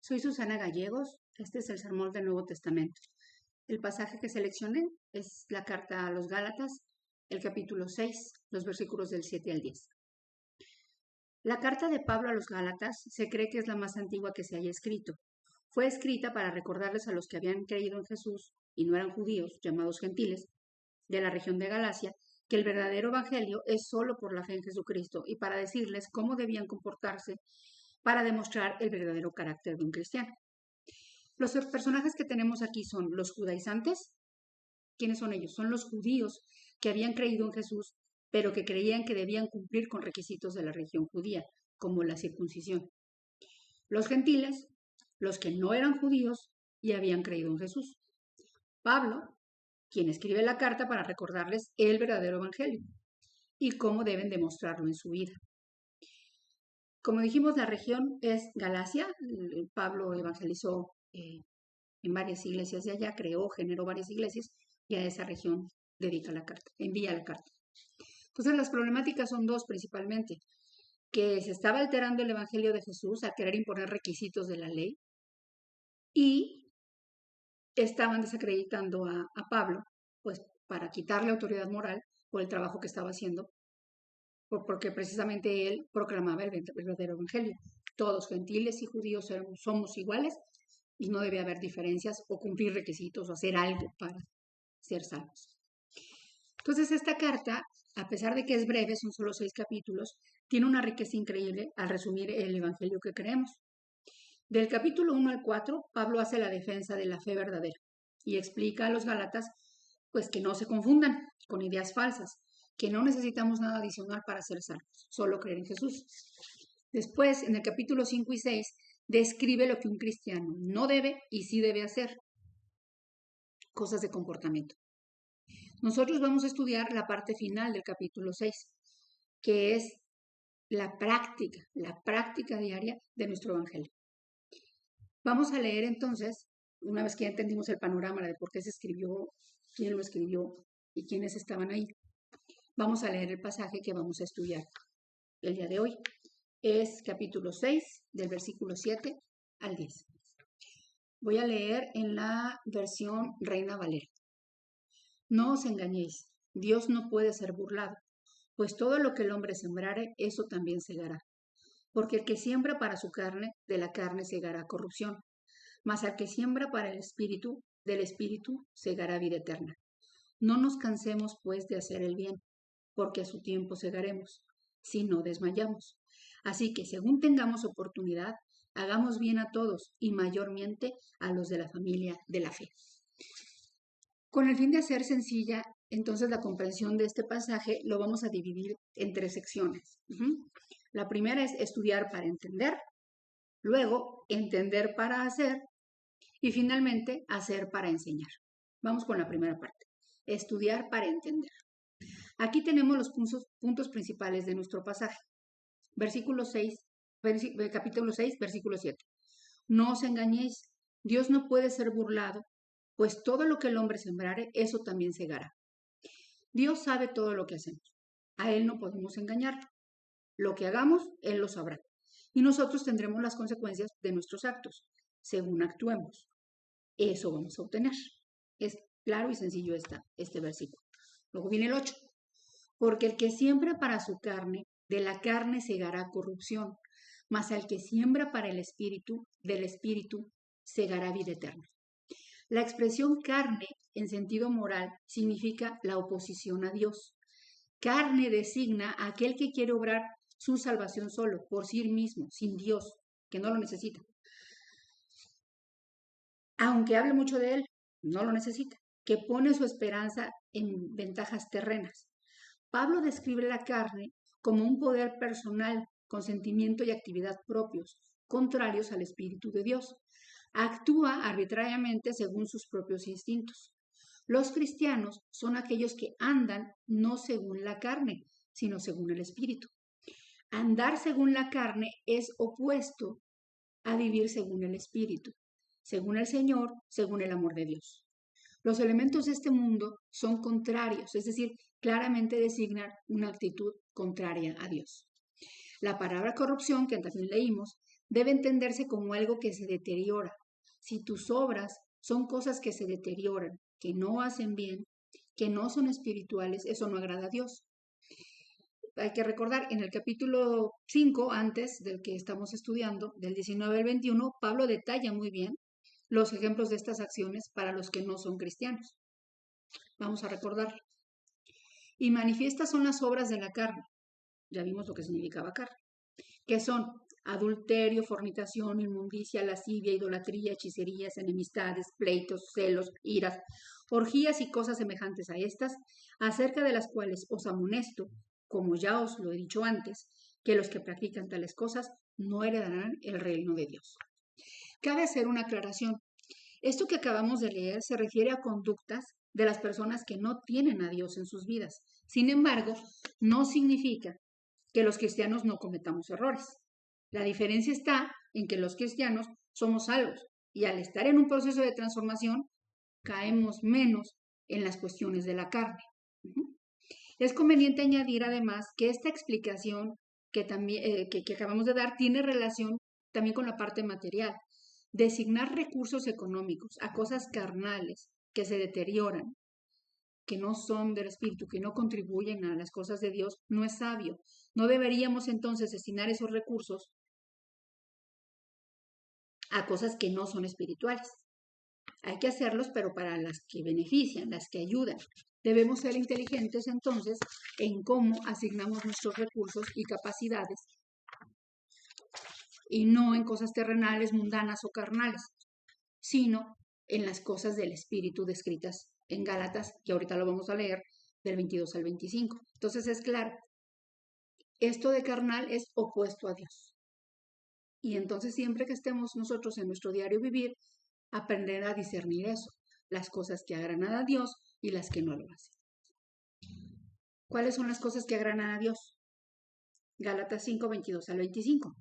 Soy Susana Gallegos, este es el Sermón del Nuevo Testamento. El pasaje que seleccioné es la carta a los Gálatas, el capítulo 6, los versículos del 7 al 10. La carta de Pablo a los Gálatas se cree que es la más antigua que se haya escrito. Fue escrita para recordarles a los que habían creído en Jesús y no eran judíos, llamados gentiles, de la región de Galacia, que el verdadero evangelio es solo por la fe en Jesucristo y para decirles cómo debían comportarse para demostrar el verdadero carácter de un cristiano. Los personajes que tenemos aquí son los judaizantes. ¿Quiénes son ellos? Son los judíos que habían creído en Jesús, pero que creían que debían cumplir con requisitos de la religión judía, como la circuncisión. Los gentiles, los que no eran judíos y habían creído en Jesús. Pablo, quien escribe la carta para recordarles el verdadero evangelio y cómo deben demostrarlo en su vida. Como dijimos, la región es Galacia. Pablo evangelizó en varias iglesias de allá, generó varias iglesias y a esa región envía la carta. Entonces las problemáticas son dos principalmente, que se estaba alterando el evangelio de Jesús al querer imponer requisitos de la ley y estaban desacreditando a Pablo, pues para quitarle autoridad moral por el trabajo que estaba haciendo, porque precisamente él proclamaba el verdadero evangelio. Todos, gentiles y judíos, somos iguales y no debe haber diferencias o cumplir requisitos o hacer algo para ser salvos. Entonces esta carta, a pesar de que es breve, son solo 6 capítulos, tiene una riqueza increíble al resumir el evangelio que creemos. Del capítulo 1 al 4, Pablo hace la defensa de la fe verdadera y explica a los Gálatas pues que no se confundan con ideas falsas, que no necesitamos nada adicional para ser salvos, solo creer en Jesús. Después, en el capítulo 5 y 6, describe lo que un cristiano no debe y sí debe hacer, cosas de comportamiento. Nosotros vamos a estudiar la parte final del capítulo 6, que es la práctica diaria de nuestro evangelio. Vamos a leer entonces, una vez que ya entendimos el panorama de por qué se escribió, quién lo escribió y quiénes estaban ahí, vamos a leer el pasaje que vamos a estudiar el día de hoy. Es capítulo 6, del versículo 7 al 10. Voy a leer en la versión Reina Valera. No os engañéis, Dios no puede ser burlado, pues todo lo que el hombre sembrare, eso también segará. Porque el que siembra para su carne, de la carne segará corrupción, mas al que siembra para el espíritu, del espíritu segará vida eterna. No nos cansemos, pues, de hacer el bien, porque a su tiempo segaremos, si no desmayamos. Así que, según tengamos oportunidad, hagamos bien a todos y mayormente a los de la familia de la fe. Con el fin de hacer sencilla, entonces, la comprensión de este pasaje lo vamos a dividir en 3 secciones. La primera es estudiar para entender, luego entender para hacer y finalmente hacer para enseñar. Vamos con la primera parte, estudiar para entender. Aquí tenemos los puntos principales de nuestro pasaje. Capítulo 6, versículo 7. No os engañéis, Dios no puede ser burlado, pues todo lo que el hombre sembrare, eso también segará. Dios sabe todo lo que hacemos. A Él no podemos engañarlo. Lo que hagamos, Él lo sabrá. Y nosotros tendremos las consecuencias de nuestros actos, según actuemos. Eso vamos a obtener. Es claro y sencillo este versículo. Luego viene el 8. Porque el que siembra para su carne, de la carne segará corrupción, mas al que siembra para el espíritu, del espíritu segará vida eterna. La expresión carne, en sentido moral, significa la oposición a Dios. Carne designa a aquel que quiere obrar su salvación solo, por sí mismo, sin Dios, que no lo necesita. Aunque hable mucho de él, no lo necesita, que pone su esperanza en ventajas terrenas. Pablo describe la carne como un poder personal con sentimiento y actividad propios, contrarios al Espíritu de Dios. Actúa arbitrariamente según sus propios instintos. Los cristianos son aquellos que andan no según la carne, sino según el Espíritu. Andar según la carne es opuesto a vivir según el Espíritu, según el Señor, según el amor de Dios. Los elementos de este mundo son contrarios, es decir, claramente designan una actitud contraria a Dios. La palabra corrupción, que también leímos, debe entenderse como algo que se deteriora. Si tus obras son cosas que se deterioran, que no hacen bien, que no son espirituales, eso no agrada a Dios. Hay que recordar, en el capítulo 5, antes del que estamos estudiando, del 19 al 21, Pablo detalla muy bien los ejemplos de estas acciones para los que no son cristianos. Vamos a recordar. Y manifiestas son las obras de la carne. Ya vimos lo que significaba carne. Que son adulterio, fornicación, inmundicia, lascivia, idolatría, hechicerías, enemistades, pleitos, celos, iras, orgías y cosas semejantes a estas, acerca de las cuales os amonesto, como ya os lo he dicho antes, que los que practican tales cosas no heredarán el reino de Dios. Cabe hacer una aclaración. Esto que acabamos de leer se refiere a conductas de las personas que no tienen a Dios en sus vidas. Sin embargo, no significa que los cristianos no cometamos errores. La diferencia está en que los cristianos somos salvos y al estar en un proceso de transformación caemos menos en las cuestiones de la carne. Es conveniente añadir además que esta explicación que acabamos de dar tiene relación también con la parte material. Designar recursos económicos a cosas carnales que se deterioran, que no son del espíritu, que no contribuyen a las cosas de Dios, no es sabio. No deberíamos entonces destinar esos recursos a cosas que no son espirituales. Hay que hacerlos, pero para las que benefician, las que ayudan. Debemos ser inteligentes entonces en cómo asignamos nuestros recursos y capacidades y no en cosas terrenales, mundanas o carnales, sino en las cosas del espíritu descritas en Gálatas, que ahorita lo vamos a leer, del 22 al 25. Entonces es claro, esto de carnal es opuesto a Dios. Y entonces siempre que estemos nosotros en nuestro diario vivir, aprender a discernir eso, las cosas que agradan a Dios y las que no lo hacen. ¿Cuáles son las cosas que agradan a Dios? Gálatas 5, 22 al 25.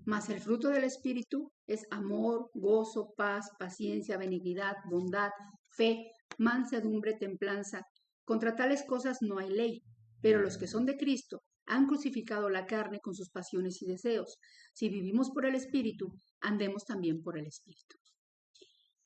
Mas el fruto del Espíritu es amor, gozo, paz, paciencia, benignidad, bondad, fe, mansedumbre, templanza. Contra tales cosas no hay ley, pero los que son de Cristo han crucificado la carne con sus pasiones y deseos. Si vivimos por el Espíritu, andemos también por el Espíritu.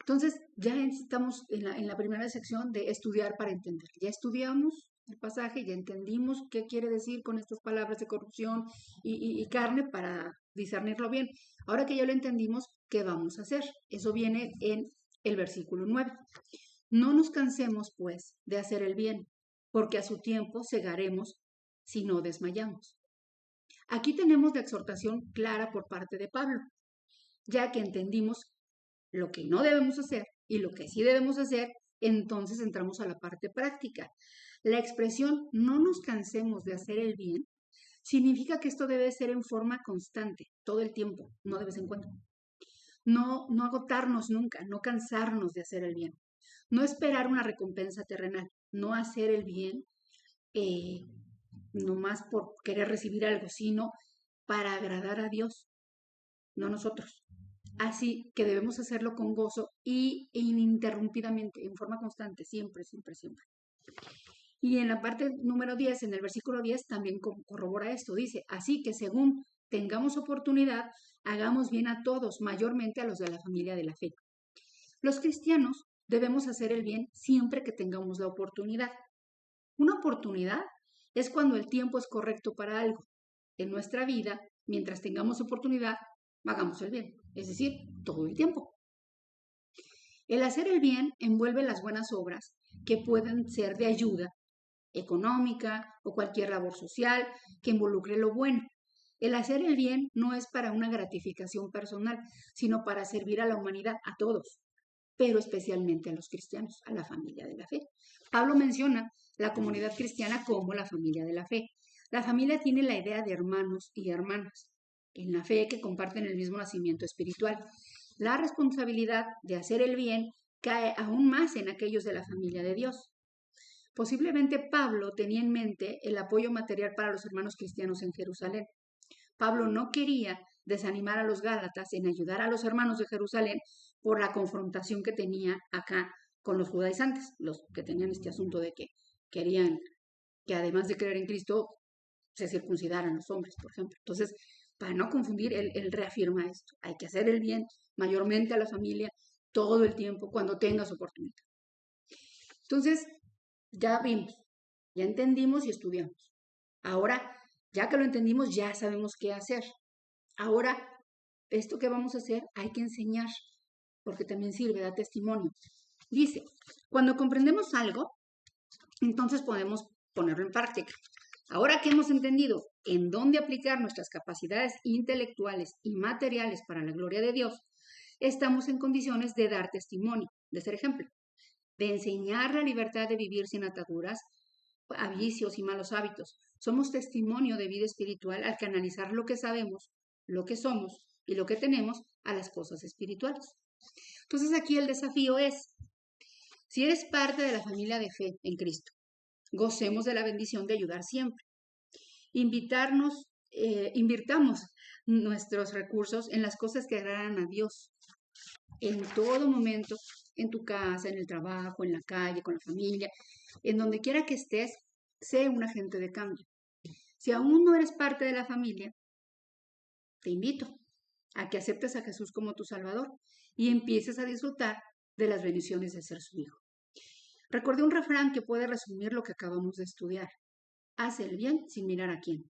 Entonces, ya estamos en la primera sección de estudiar para entender. Ya estudiamos el pasaje, ya entendimos qué quiere decir con estas palabras de corrupción y carne para discernirlo bien. Ahora que ya lo entendimos, ¿qué vamos a hacer? Eso viene en el versículo 9. No nos cansemos, pues, de hacer el bien, porque a su tiempo segaremos si no desmayamos. Aquí tenemos la exhortación clara por parte de Pablo, ya que entendimos lo que no debemos hacer y lo que sí debemos hacer, entonces entramos a la parte práctica. La expresión no nos cansemos de hacer el bien significa que esto debe ser en forma constante, todo el tiempo, no de vez en cuando. No agotarnos nunca, no cansarnos de hacer el bien. No esperar una recompensa terrenal, no hacer el bien nomás por querer recibir algo, sino para agradar a Dios, no a nosotros. Así que debemos hacerlo con gozo y ininterrumpidamente, en forma constante, siempre, siempre, siempre. Y en la parte número 10, en el versículo 10, también corrobora esto. Dice, así que según tengamos oportunidad, hagamos bien a todos, mayormente a los de la familia de la fe. Los cristianos debemos hacer el bien siempre que tengamos la oportunidad. Una oportunidad es cuando el tiempo es correcto para algo. En nuestra vida, mientras tengamos oportunidad, hagamos el bien, es decir, todo el tiempo. El hacer el bien envuelve las buenas obras que pueden ser de ayuda económica o cualquier labor social que involucre lo bueno. El hacer el bien no es para una gratificación personal, sino para servir a la humanidad, a todos, pero especialmente a los cristianos, a la familia de la fe. Pablo menciona la comunidad cristiana como la familia de la fe. La familia tiene la idea de hermanos y hermanas en la fe que comparten el mismo nacimiento espiritual. La responsabilidad de hacer el bien cae aún más en aquellos de la familia de Dios. Posiblemente Pablo tenía en mente el apoyo material para los hermanos cristianos en Jerusalén. Pablo no quería desanimar a los gálatas en ayudar a los hermanos de Jerusalén por la confrontación que tenía acá con los judaizantes, los que tenían este asunto de que querían que además de creer en Cristo se circuncidaran los hombres, por ejemplo. Entonces, para no confundir, él reafirma esto. Hay que hacer el bien mayormente a la familia todo el tiempo cuando tengas oportunidad. Entonces, ya vimos, ya entendimos y estudiamos. Ahora, ya que lo entendimos, ya sabemos qué hacer. Ahora, esto que vamos a hacer hay que enseñar, porque también sirve, da testimonio. Dice, cuando comprendemos algo, entonces podemos ponerlo en práctica. Ahora que hemos entendido en dónde aplicar nuestras capacidades intelectuales y materiales para la gloria de Dios, estamos en condiciones de dar testimonio, de ser ejemplo, de enseñar la libertad de vivir sin ataduras a vicios y malos hábitos. Somos testimonio de vida espiritual al canalizar lo que sabemos, lo que somos y lo que tenemos a las cosas espirituales. Entonces aquí el desafío es, si eres parte de la familia de fe en Cristo, gocemos de la bendición de ayudar siempre. Invirtamos nuestros recursos en las cosas que agradan a Dios. En todo momento, en tu casa, en el trabajo, en la calle, con la familia, en donde quiera que estés, sé un agente de cambio. Si aún no eres parte de la familia, te invito a que aceptes a Jesús como tu Salvador y empieces a disfrutar de las bendiciones de ser su hijo. Recordé un refrán que puede resumir lo que acabamos de estudiar. Haz el bien sin mirar a quién,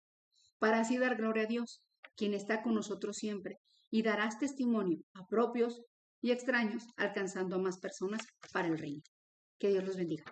para así dar gloria a Dios, quien está con nosotros siempre, y darás testimonio a propios y extraños, alcanzando a más personas para el reino. Que Dios los bendiga.